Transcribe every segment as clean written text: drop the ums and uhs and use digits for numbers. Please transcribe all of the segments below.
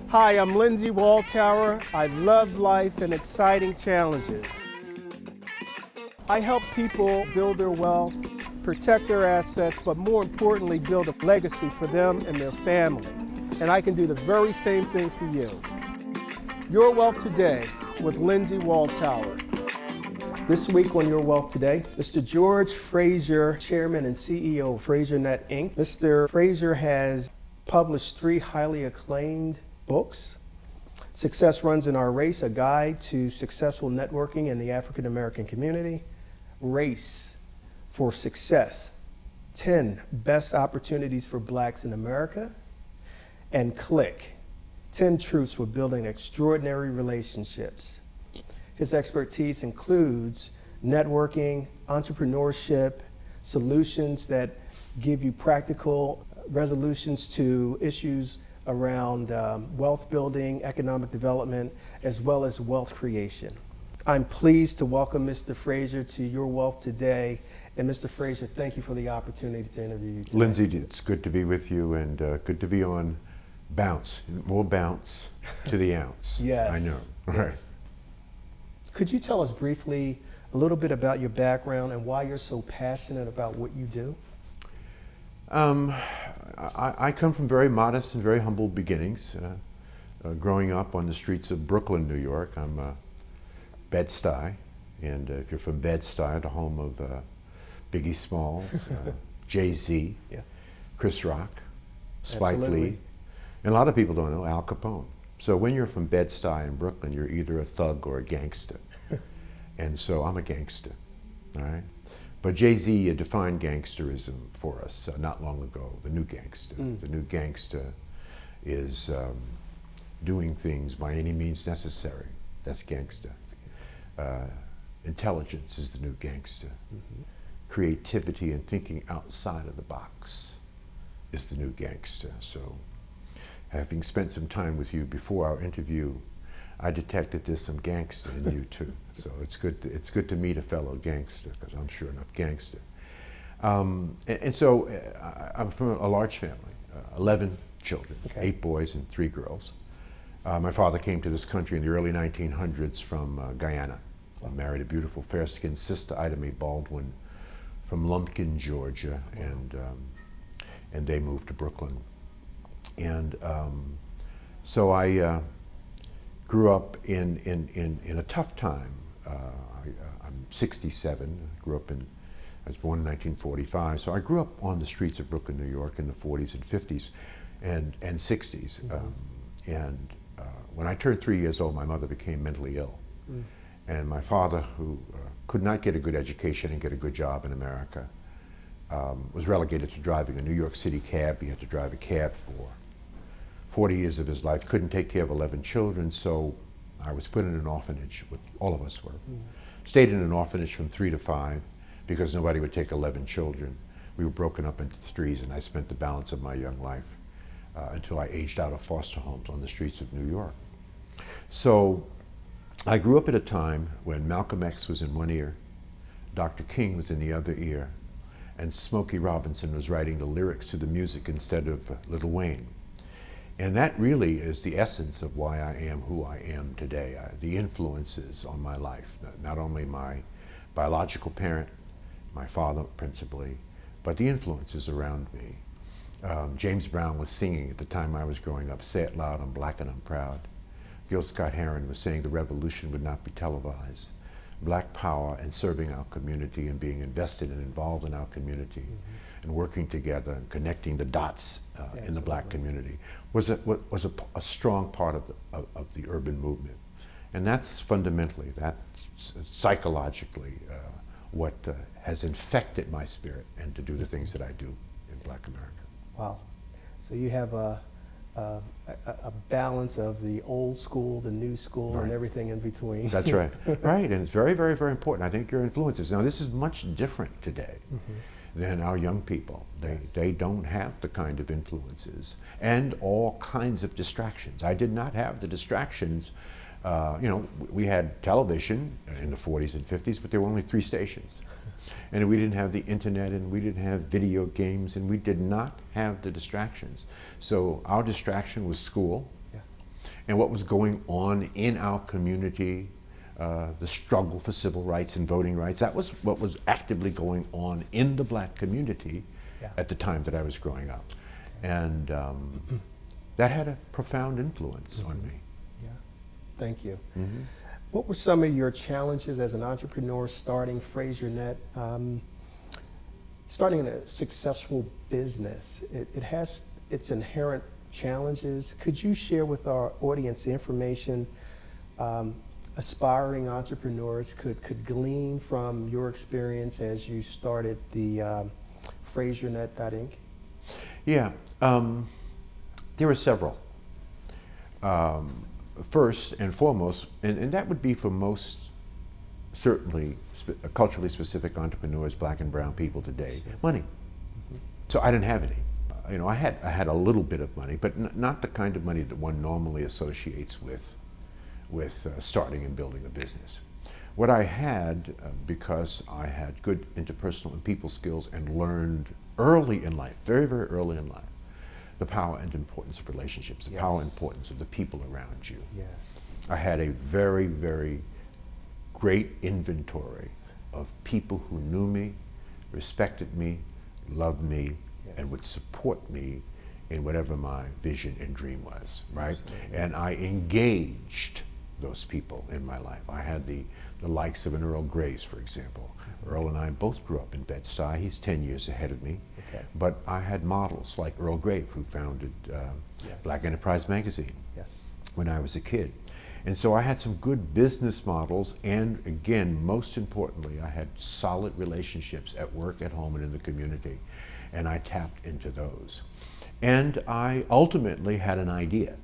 Hi, I'm Lindsay Walltower. I love life and exciting challenges. I help people build their wealth, protect their assets, but more importantly, build a legacy for them and their family. And I can do the very same thing for you. Your Wealth Today with Lindsay Walltower. This week on Your Wealth Today, Mr. George Fraser, Chairman and CEO of FraserNet Inc. Mr. Fraser has published 3 highly acclaimed books. Success Runs in Our Race, a guide to successful networking in the African American community. Race for Success, 10 Best Opportunities for Blacks in America. And Click, 10 Truths for Building Extraordinary Relationships. His expertise includes networking, entrepreneurship, solutions that give you practical resolutions to issues around wealth building, economic development, as well as wealth creation. I'm pleased to welcome Mr. Fraser to Your Wealth Today. And Mr. Fraser, thank you for the opportunity to interview you today. Lindsay, it's good to be with you and good to be on Bounce. More bounce to the ounce. Yes. I know. Yes. Right. Could you tell us briefly a little bit about your background and why you're so passionate about what you do? I come from very modest and very humble beginnings. Growing up on the streets of Brooklyn, New York, I'm Bed-Stuy, and if you're from Bed-Stuy, the home of Biggie Smalls, Jay-Z, Yeah. Chris Rock, Spike Absolutely. Lee, and a lot of people don't know Al Capone. So when you're from Bed-Stuy in Brooklyn, you're either a thug or a gangster. And so I'm a gangster, all right? But Jay-Z defined gangsterism for us not long ago, the new gangster. The new gangster is doing things by any means necessary. That's gangster. Intelligence is the new gangster. Creativity and thinking outside of the box is the new gangster. So having spent some time with you before our interview, I detected there's some gangster in you too. So it's good to meet a fellow gangster, because I'm sure enough gangster. And so I'm from a large family, 11 children, Okay. 8 boys and 3 girls. My father came to this country in the early 1900s from Guyana. He married a beautiful fair-skinned sister, Ida Mae Baldwin, from Lumpkin, Georgia, and they moved to Brooklyn. And so I grew up in a tough time. I'm 67. I was born in 1945. So I grew up on the streets of Brooklyn, New York, in the 40s and 50s and 60s. When I turned 3 years old, my mother became mentally ill. And my father, who could not get a good education and get a good job in America, was relegated to driving a New York City cab. He had to drive a cab for 40 years of his life, couldn't take care of 11 children, so I was put in an orphanage, all of us were. Stayed in an orphanage from 3 to 5 because nobody would take 11 children. We were broken up into 3s, and I spent the balance of my young life until I aged out of foster homes on the streets of New York. So I grew up at a time when Malcolm X was in one ear, Dr. King was in the other ear, and Smokey Robinson was writing the lyrics to the music instead of Lil Wayne. And that really is the essence of why I am who I am today. The influences on my life, not only my biological parent, my father principally, but the influences around me. James Brown was singing at the time I was growing up, "Say It Loud, I'm Black and I'm Proud." Gil Scott-Heron was saying the revolution would not be televised. Black power and serving our community and being invested and involved in our community and working together and connecting the dots in the black community was a strong part of the urban movement. And that's fundamentally, that's psychologically what has infected my spirit and to do the things that I do in Black America. Wow. So you have a balance of the old school, the new school, Right. and everything in between. That's right. Right, and it's very, very, very important. I think your influences. Now, this is much different today than our young people. They don't have the kind of influences and all kinds of distractions. I did not have the distractions. You know, we had television in the 40s and 50s, but there were only 3 stations. And we didn't have the internet, and we didn't have video games, and we did not have the distractions. So our distraction was school, and what was going on in our community, the struggle for civil rights and voting rights. That was what was actively going on in the black community at the time that I was growing up. And that had a profound influence on me. Yeah, thank you. What were some of your challenges as an entrepreneur starting FraserNet, starting a successful business? It has its inherent challenges. Could you share with our audience the information aspiring entrepreneurs could glean from your experience as you started the FraserNet.inc? Yeah, there are several. First and foremost, and that would be for most certainly culturally specific entrepreneurs, black and brown people today, money. So I didn't have any. You know, I had a little bit of money, but not the kind of money that one normally associates with starting and building a business. What I had, because I had good interpersonal and people skills and learned early in life, very, very early in life, the power and importance of relationships, the power and importance of the people around you. Yes. I had a very, very great inventory of people who knew me, respected me, loved me, and would support me in whatever my vision and dream was, right? Absolutely. And I engaged those people in my life. I had the likes of an Earl Graves, for example. Earl and I both grew up in Bed-Stuy. He's 10 years ahead of me. Okay. But I had models like Earl Grave, who founded Black Enterprise Magazine when I was a kid. And so I had some good business models, and again, most importantly, I had solid relationships at work, at home, and in the community. And I tapped into those. And I ultimately had an idea.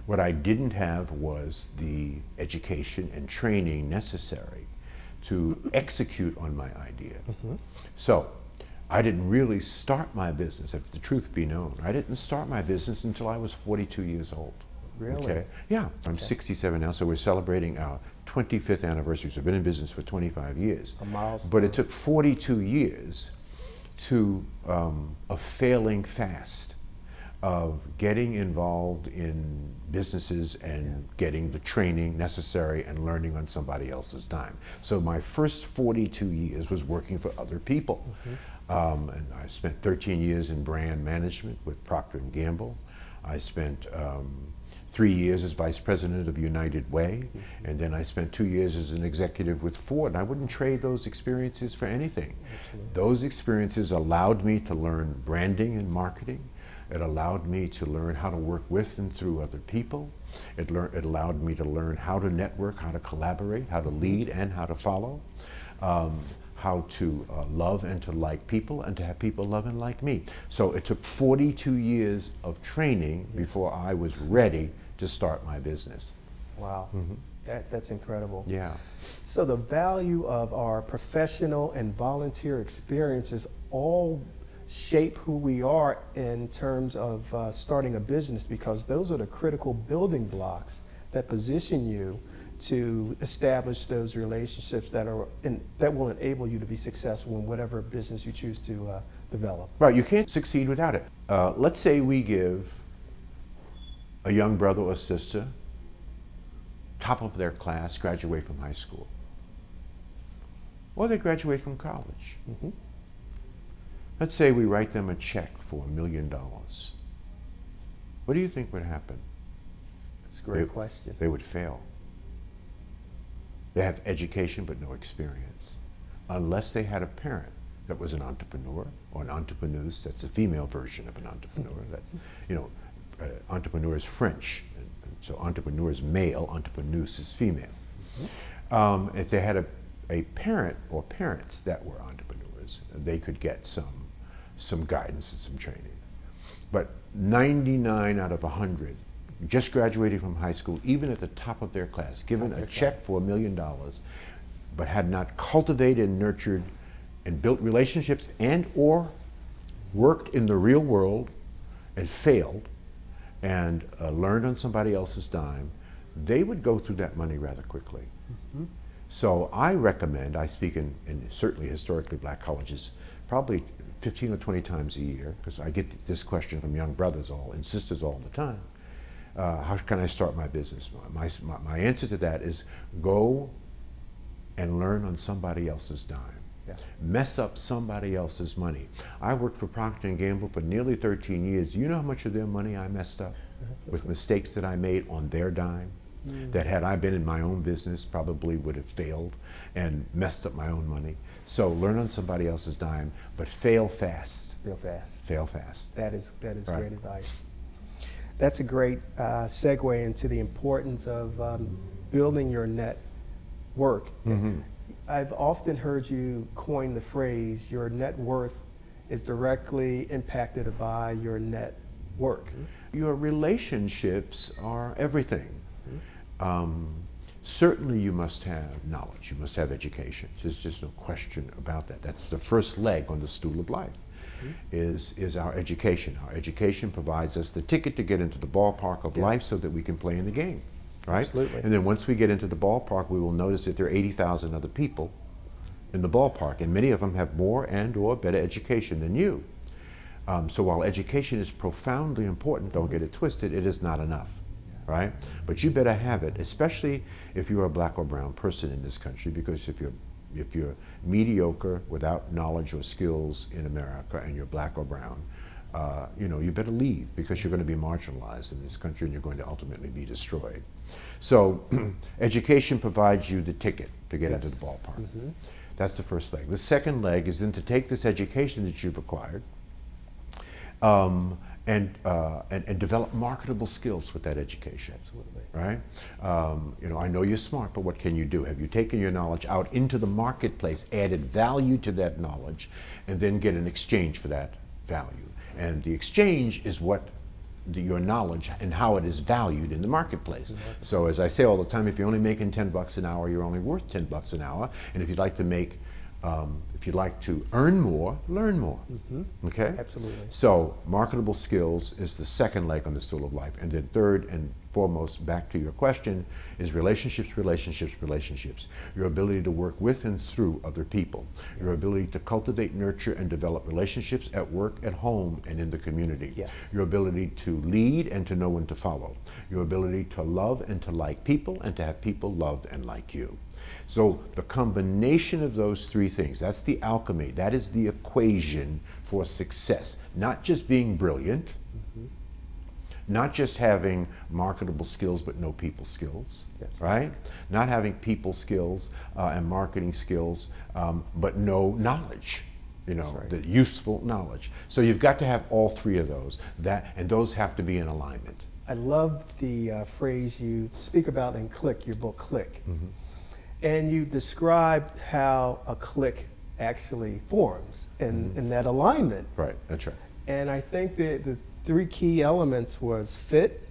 What I didn't have was the education and training necessary to execute on my idea. So I didn't really start my business, if the truth be known. I didn't start my business until I was 42 years old. Really? Okay. Yeah, I'm 67 now, so we're celebrating our 25th anniversary. So I've been in business for 25 years. A milestone. But it took 42 years to of failing fast, of getting involved in businesses and getting the training necessary and learning on somebody else's dime. So my first 42 years was working for other people. And I spent 13 years in brand management with Procter & Gamble. I spent 3 years as vice president of United Way, and then I spent 2 years as an executive with Ford. And I wouldn't trade those experiences for anything. Those experiences allowed me to learn branding and marketing. It allowed me to learn how to work with and through other people. It allowed me to learn how to network, how to collaborate, how to lead and how to follow, how to love and to like people, and to have people love and like me. So it took 42 years of training before I was ready to start my business. Wow, that's incredible. Yeah. So the value of our professional and volunteer experiences all shape who we are in terms of starting a business, because those are the critical building blocks that position you to establish those relationships that will enable you to be successful in whatever business you choose to develop. Right, you can't succeed without it. Let's say we give a young brother or sister, top of their class, graduate from high school, or they graduate from college. Let's say we write them a check for $1 million. What do you think would happen? That's a great question. They would fail. They have education but no experience. Unless they had a parent that was an entrepreneur, or an entrepreneuse, that's a female version of an entrepreneur. That, you know, entrepreneur is French, and so entrepreneur is male, entrepreneuse is female. If they had a parent or parents that were entrepreneurs, they could get some guidance and some training. But 99 out of 100 just graduated from high school, even at the top of their class, given a check for $1 million, but had not cultivated and nurtured and built relationships and or worked in the real world and failed and learned on somebody else's dime, they would go through that money rather quickly. So I recommend, I speak in certainly historically black colleges, probably 15 or 20 times a year, because I get this question from young brothers and sisters all the time. How can I start my business? My answer to that is go and learn on somebody else's dime. Yeah. Mess up somebody else's money. I worked for Procter & Gamble for nearly 13 years. You know how much of their money I messed up with mistakes that I made on their dime? That had I been in my own business probably would have failed and messed up my own money. So learn on somebody else's dime, but fail fast. Real fast. Fail fast. That is Right. great advice. That's a great segue into the importance of building your network. Mm-hmm. I've often heard you coin the phrase, your net worth is directly impacted by your network. Your relationships are everything. Certainly you must have knowledge, you must have education. There's just no question about that. That's the first leg on the stool of life, is our education. Our education provides us the ticket to get into the ballpark of life so that we can play in the game, right? Absolutely. And then once we get into the ballpark, we will notice that there are 80,000 other people in the ballpark, and many of them have more and or better education than you. So while education is profoundly important, don't get it twisted, it is not enough. Right? But you better have it, especially if you're a black or brown person in this country, because if you're mediocre without knowledge or skills in America and you're black or brown, you better leave, because you're going to be marginalized in this country and you're going to ultimately be destroyed. So education provides you the ticket to get into the ballpark. That's the first leg. The second leg is then to take this education that you've acquired and develop marketable skills with that education. Absolutely. Right? I know you're smart, but what can you do? Have you taken your knowledge out into the marketplace, added value to that knowledge, and then get an exchange for that value? And the exchange is what your knowledge and how it is valued in the marketplace. So as I say all the time, if you're only making $10 an hour, you're only worth $10 an hour. And if you'd like to earn more, learn more. Okay? Absolutely. So marketable skills is the second leg on the stool of life. And then third and foremost, back to your question, is relationships, relationships, relationships. Your ability to work with and through other people. Your ability to cultivate, nurture, and develop relationships at work, at home, and in the community. Yeah. Your ability to lead and to know when to follow. Your ability to love and to like people, and to have people love and like you. So the combination of those three things, that's the alchemy, that is the equation for success. Not just being brilliant, not just having marketable skills but no people skills, right? Not having people skills and marketing skills but no knowledge, the useful knowledge. So you've got to have all three of those, and those have to be in alignment. I love the phrase you speak about in Click, your book Click. And you described how a click actually forms in that alignment. Right, that's right. And I think that the three key elements was fit,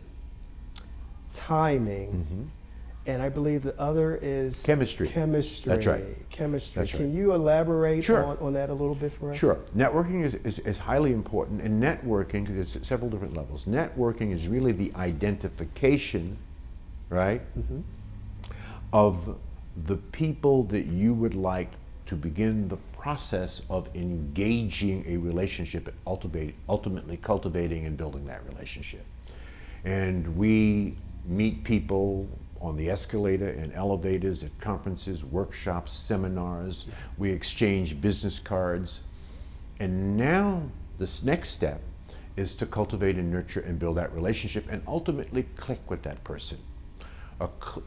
timing, and I believe the other is chemistry. Chemistry. That's right. Chemistry. That's right. Can you elaborate Sure. on that a little bit for us? Sure. Networking is highly important, and networking, there's several different levels. Networking is really the identification, right, of the people that you would like to begin the process of engaging a relationship and ultimately cultivating and building that relationship. And we meet people on the escalator and elevators, at conferences, workshops, seminars. We exchange business cards. And now this next step is to cultivate and nurture and build that relationship and ultimately click with that person.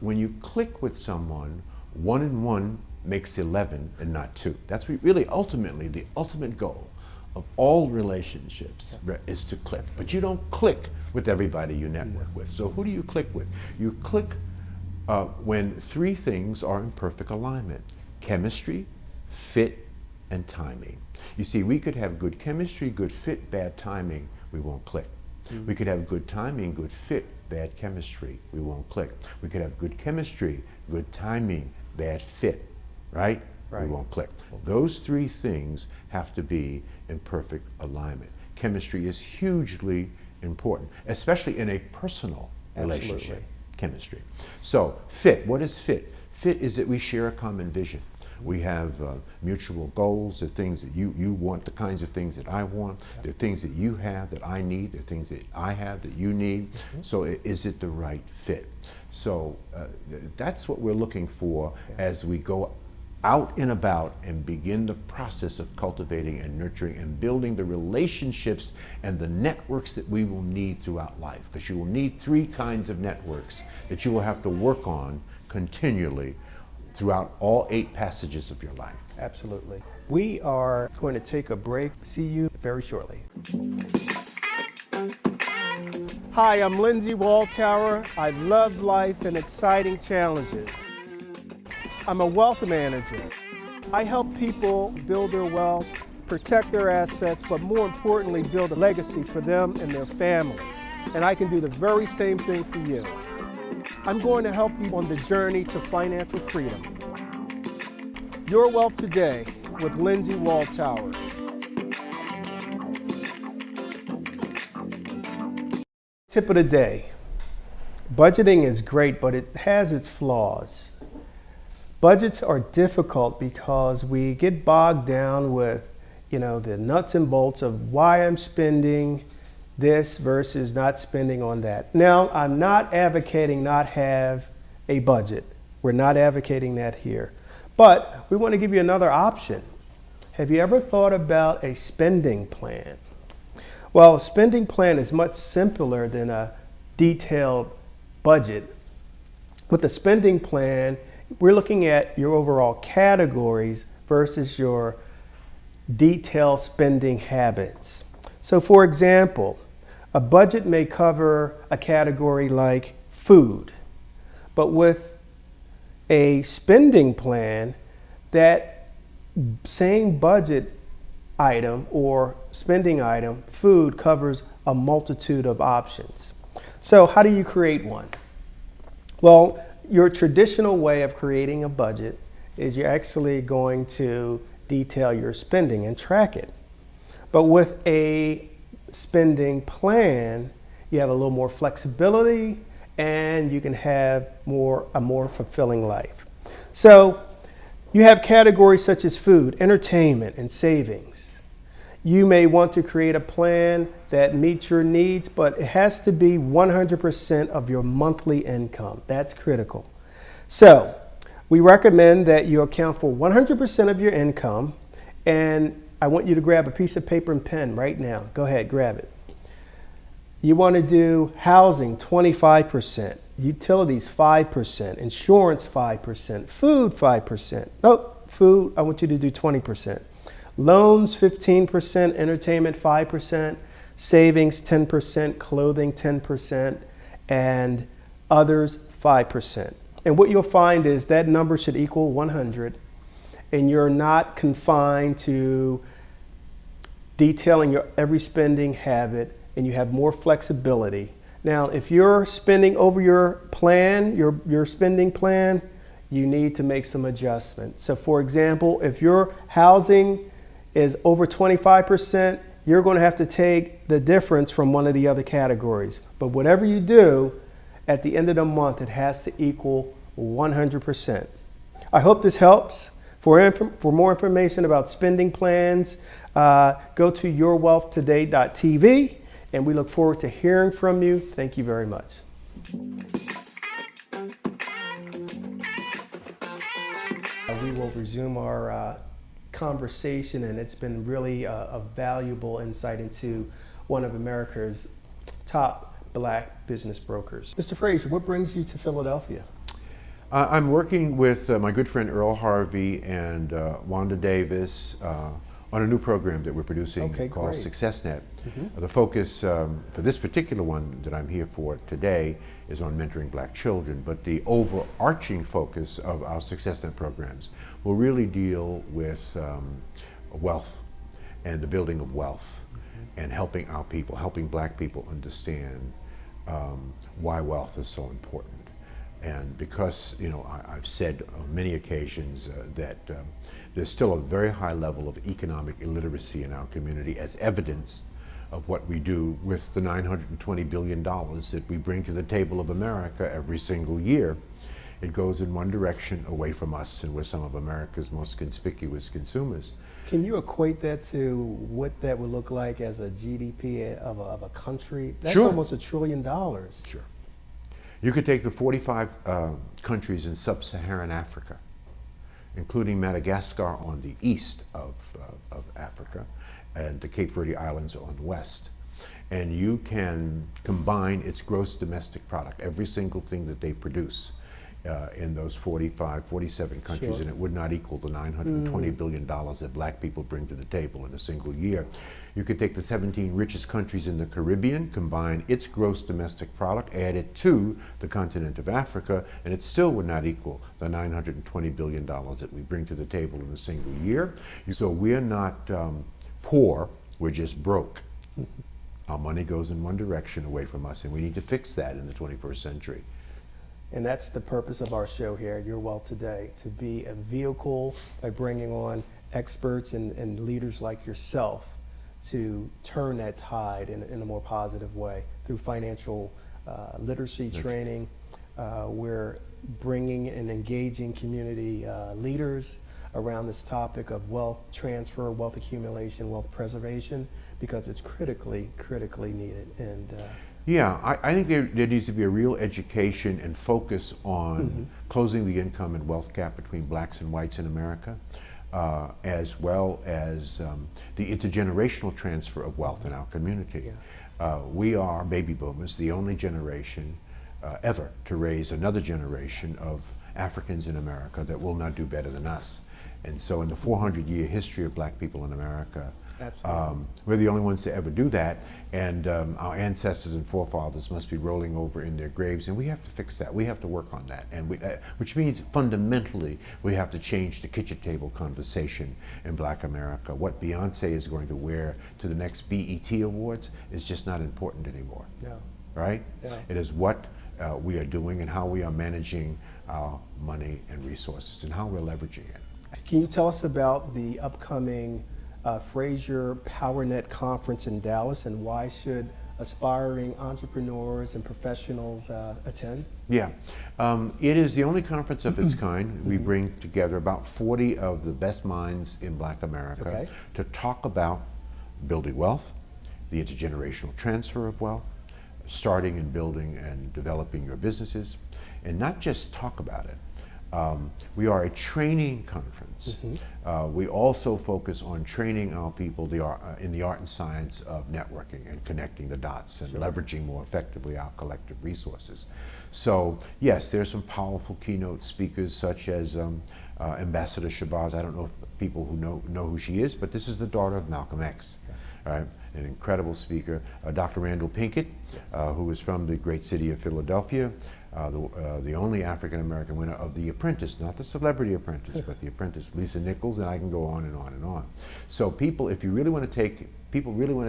When you click with someone, 1 and 1 makes 11 and not 2. That's really ultimately the ultimate goal of all relationships is to click. But you don't click with everybody you network with. So who do you click with? You click when three things are in perfect alignment: chemistry, fit, and timing. You see, we could have good chemistry, good fit, bad timing, we won't click. We could have good timing, good fit, bad chemistry, we won't click. We could have good chemistry, good timing, bad fit, right? We won't click. Those three things have to be in perfect alignment. Chemistry is hugely important, especially in a personal relationship. Chemistry. So fit, what is fit? Fit is that we share a common vision. We have mutual goals, the things that you want, the kinds of things that I want, the things that you have that I need, the things that I have that you need. So is it the right fit? So that's what we're looking for as we go out and about and begin the process of cultivating and nurturing and building the relationships and the networks that we will need throughout life. Because you will need 3 kinds of networks that you will have to work on continually throughout all 8 passages of your life. Absolutely. We are going to take a break. See you very shortly. Hi, I'm Lindsay Walltower. I love life and exciting challenges. I'm a wealth manager. I help people build their wealth, protect their assets, but more importantly, build a legacy for them and their family. And I can do the very same thing for you. I'm going to help you on the journey to financial freedom. Your Wealth Today with Lindsay Walltower. Tip of the day. Budgeting is great, but it has its flaws. Budgets are difficult because we get bogged down with, the nuts and bolts of why I'm spending this versus not spending on that. Now, I'm not advocating not have a budget. We're not advocating that here. But we want to give you another option. Have you ever thought about a spending plan? Well, a spending plan is much simpler than a detailed budget. With a spending plan, we're looking at your overall categories versus your detailed spending habits. So for example, a budget may cover a category like food, but with a spending plan, that same budget item or spending item, food, covers a multitude of options. So how do you create one? Well, your traditional way of creating a budget is you're actually going to detail your spending and track it. But with a spending plan, you have a little more flexibility and you can have a more fulfilling life. So you have categories such as food, entertainment, and savings. You may want to create a plan that meets your needs, but it has to be 100% of your monthly income. That's critical. So we recommend that you account for 100% of your income, and I want you to grab a piece of paper and pen right now. Go ahead, grab it. You want to do housing, 25%, utilities, 5%, insurance, 5%, food, 5%. Nope, food, I want you to do 20%. Loans, 15%, entertainment, 5%, savings, 10%, clothing, 10%, and others, 5%. And what you'll find is that number should equal 100, and you're not confined to detailing your every spending habit, and you have more flexibility. Now, if you're spending over your plan, your spending plan, you need to make some adjustments. So for example, if your housing is over 25%, you're going to have to take the difference from one of the other categories. But whatever you do, at the end of the month, it has to equal 100%. I hope this helps. For more information about spending plans, go to yourwealthtoday.tv, and we look forward to hearing from you. Thank you very much. We will resume our conversation, and it's been really a valuable insight into one of America's top Black business brokers. Mr. Frazier, what brings you to Philadelphia? I'm working with my good friend Earl Harvey and Wanda Davis on a new program that we're producing called SuccessNet. The focus for this particular one that I'm here for today is on mentoring Black children, but the overarching focus of our SuccessNet programs will really deal with wealth and the building of wealth and helping our people, helping Black people understand why wealth is so important. And because, I've said on many occasions that there's still a very high level of economic illiteracy in our community, as evidence of what we do with the $920 billion that we bring to the table of America every single year. It goes in one direction, away from us, and we're some of America's most conspicuous consumers. Can you equate that to what that would look like as a GDP of a country? That's Sure. almost $1 trillion. Sure. You could take the 45 countries in sub-Saharan Africa, including Madagascar on the east of Africa and the Cape Verde Islands on the west. And you can combine its gross domestic product, every single thing that they produce in those 47 countries, Sure. and it would not equal the $920 billion that black people bring to the table in a single year. You could take the 17 richest countries in the Caribbean, combine its gross domestic product, add it to the continent of Africa, and it still would not equal the $920 billion that we bring to the table in a single year. So we're not poor, we're just broke. Our money goes in one direction away from us, and we need to fix that in the 21st century. And that's the purpose of our show here at Your Wealth Today, to be a vehicle by bringing on experts and leaders like yourself to turn that tide in a more positive way through financial literacy training. We're bringing and engaging community leaders around this topic of wealth transfer, wealth accumulation, wealth preservation, because it's critically needed. And yeah, I think there needs to be a real education and focus on closing the income and wealth gap between blacks and whites in America, as well as the intergenerational transfer of wealth in our community. Yeah. We are, baby boomers, the only generation ever to raise another generation of Africans in America that will not do better than us. And so in the 400-year history of black people in America, we're the only ones to ever do that, and our ancestors and forefathers must be rolling over in their graves, and we have to fix that. We have to work on that, and which means fundamentally we have to change the kitchen table conversation in black America. What Beyonce is going to wear to the next BET Awards is just not important anymore. Yeah. Right? Yeah. It is what we are doing and how we are managing our money and resources and how we're leveraging it. Can you tell us about the upcoming Fraser PowerNet conference in Dallas, and why should aspiring entrepreneurs and professionals attend? Yeah, it is the only conference of its kind. We bring together about 40 of the best minds in black America to talk about building wealth, the intergenerational transfer of wealth, starting and building and developing your businesses, and not just talk about it. We are a training conference. We also focus on training our people in the art and science of networking and connecting the dots and leveraging more effectively our collective resources. So yes, there's some powerful keynote speakers such as Ambassador Shabazz. I don't know if people who know who she is, but this is the daughter of Malcolm X. Right? An incredible speaker. Dr. Randall Pinkett, who is from the great city of Philadelphia, the only African-American winner of The Apprentice, not the Celebrity Apprentice, but The Apprentice, Lisa Nichols, and I can go on and on and on. So people really want to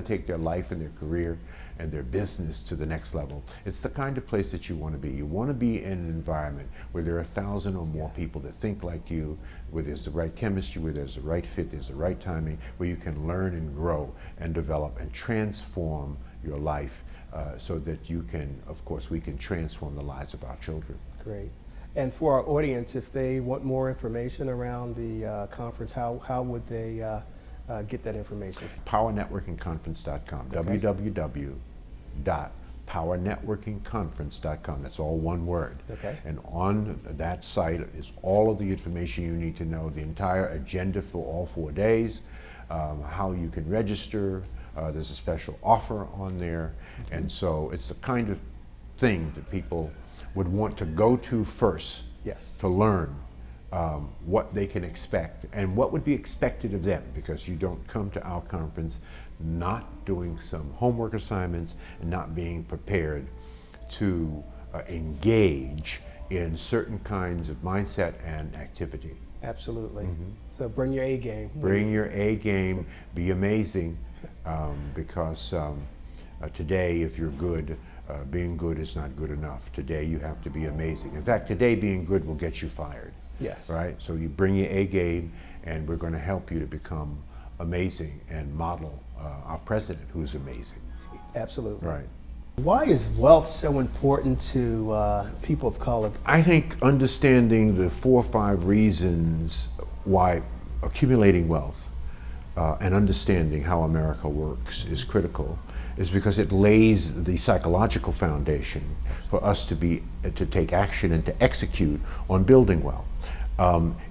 take their life and their career and their business to the next level. It's the kind of place that you want to be. You want to be in an environment where there are 1,000 or more people that think like you, where there's the right chemistry, where there's the right fit, there's the right timing, where you can learn and grow and develop and transform your life. So that you can, of course, we can transform the lives of our children. Great. And for our audience, if they want more information around the conference, how would they get that information? PowerNetworkingConference.com, www.PowerNetworkingConference.com. That's all one word. Okay. And on that site is all of the information you need to know, the entire agenda for all 4 days, how you can register. There's a special offer on there, and so it's the kind of thing that people would want to go to first to learn what they can expect and what would be expected of them, because you don't come to our conference not doing some homework assignments and not being prepared to engage in certain kinds of mindset and activity. Absolutely. So bring your A game. Bring your A game, be amazing. Because today, if you're good, being good is not good enough. Today, you have to be amazing. In fact, today being good will get you fired. Yes. Right? So you bring your A game, and we're going to help you to become amazing and model our president, who's amazing. Absolutely. Right. Why is wealth so important to people of color? I think understanding the 4 or 5 reasons why accumulating wealth and understanding how America works is critical is because it lays the psychological foundation for us to take action and to execute on building wealth.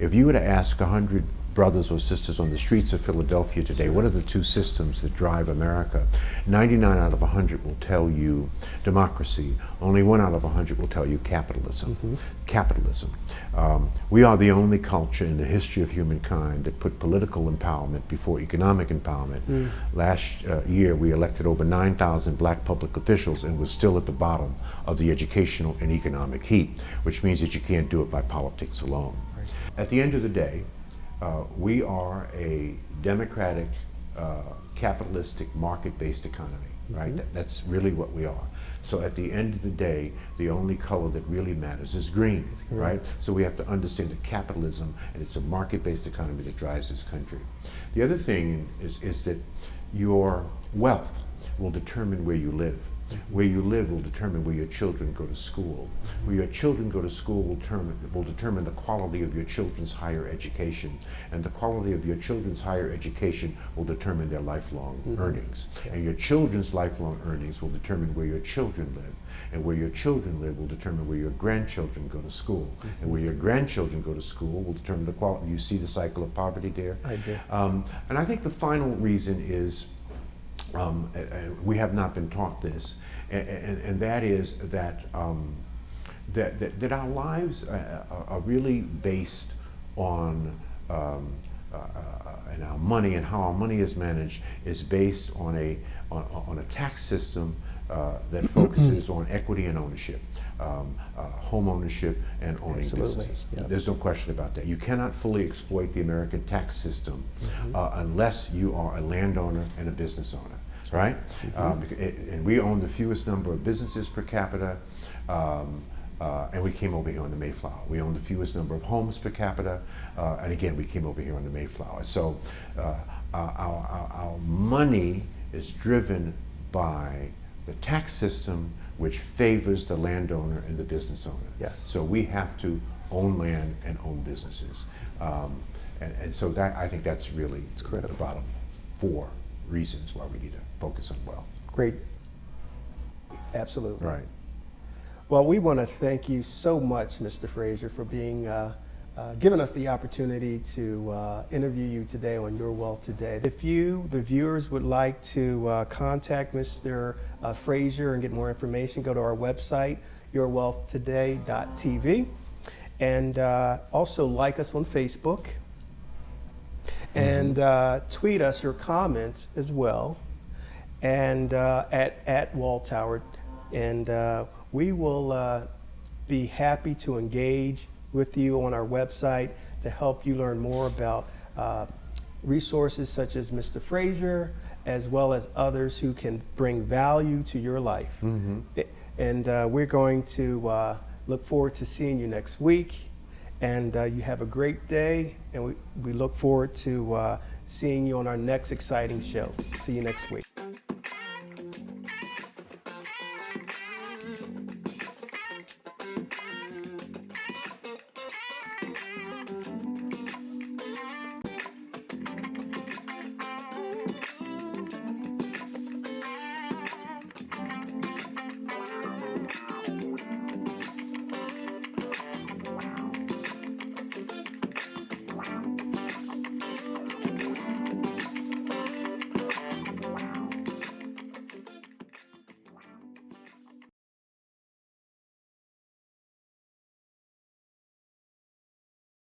If you were to ask 100 brothers or sisters on the streets of Philadelphia today, what are the 2 systems that drive America? 99 out of 100 will tell you democracy. Only 1 out of 100 will tell you capitalism. Capitalism. We are the only culture in the history of humankind that put political empowerment before economic empowerment. Last year, we elected over 9,000 black public officials and we're still at the bottom of the educational and economic heap, which means that you can't do it by politics alone. Right. At the end of the day, we are a democratic, capitalistic, market-based economy, right? That's really what we are. So at the end of the day, the only color that really matters is green, right? So we have to understand that capitalism, and it's a market-based economy that drives this country. The other thing is that your wealth will determine where you live. Where you live will determine where your children go to school. Where your children go to school will determine the quality of your children's higher education. And the quality of your children's higher education will determine their lifelong earnings. And your children's lifelong earnings will determine where your children live. And where your children live will determine where your grandchildren go to school. And where your grandchildren go to school will determine the quality. You see the cycle of poverty there? I do. And I think the final reason is, we have not been taught this, and that is that that our lives are really based on and our money and how our money is managed is based on a tax system that focuses on equity and ownership. Home ownership and owning businesses. Yep. There's no question about that. You cannot fully exploit the American tax system unless you are a landowner and a business owner, right? And we own the fewest number of businesses per capita, and we came over here on the Mayflower. We own the fewest number of homes per capita, and again, we came over here on the Mayflower. So our money is driven by the tax system, which favors the landowner and the business owner. Yes. So we have to own land and own businesses. And so that, I think that's really the bottom 4 reasons why we need to focus on wealth. Great. Absolutely. Right. Well, we want to thank you so much, Mr. Frazier, for being giving us the opportunity to interview you today on Your Wealth Today. If you, the viewers, would like to contact Mr. Frazier and get more information, go to our website, yourwealthtoday.tv, and also like us on Facebook, and tweet us your comments as well, and at Walltower, and we will be happy to engage with you on our website to help you learn more about resources such as Mr. Frazier, as well as others who can bring value to your life. And we're going to look forward to seeing you next week. And you have a great day, and we look forward to seeing you on our next exciting show. See you next week.